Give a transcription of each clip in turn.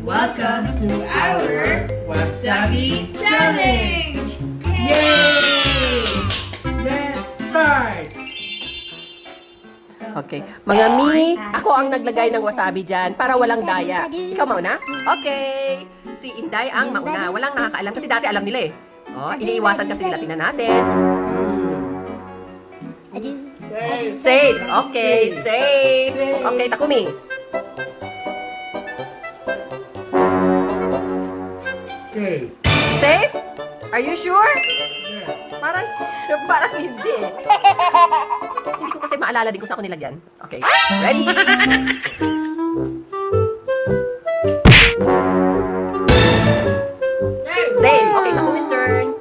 Welcome to our Wasabi Challenge! Yay! Let's start! Okay. Mga mi, ako ang naglagay ng wasabi dyan para walang daya. Ikaw mauna? Okay. Si Inday ang mauna. Walang nakakaalam kasi dati alam nila eh. Oh, iniiwasan kasi nila. Tingnan natin. Safe. Okay, safe. Okay, Takumi. Okay. Safe? Are you sure? Yeah. Parang hindi. Hindi ko kasi maalala din kung saan ko nilagyan. Okay. Ready? Safe. Okay, Takumi's turn.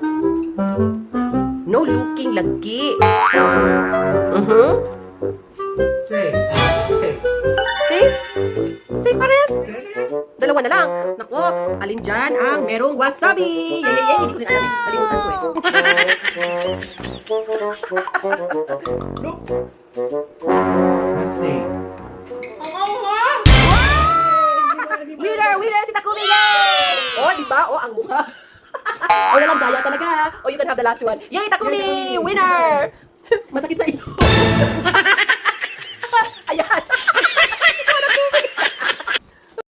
No looking lagi. Safe. Safe. Safe? Safe pa rin. Safe. Dalawa na lang. Nako, alin dyan ang merong wasabi? Yay, yay, yay. Hindi ko rin alam eh. Kalimutan ko eh. That's safe. Winner! Winner si Takumi! Yay! Oh, di ba? Oh, ang mukha. Oh, walang daya talaga. Oh, you can have the last one. Yay, Takumi! Winner! Masakit sa iyo.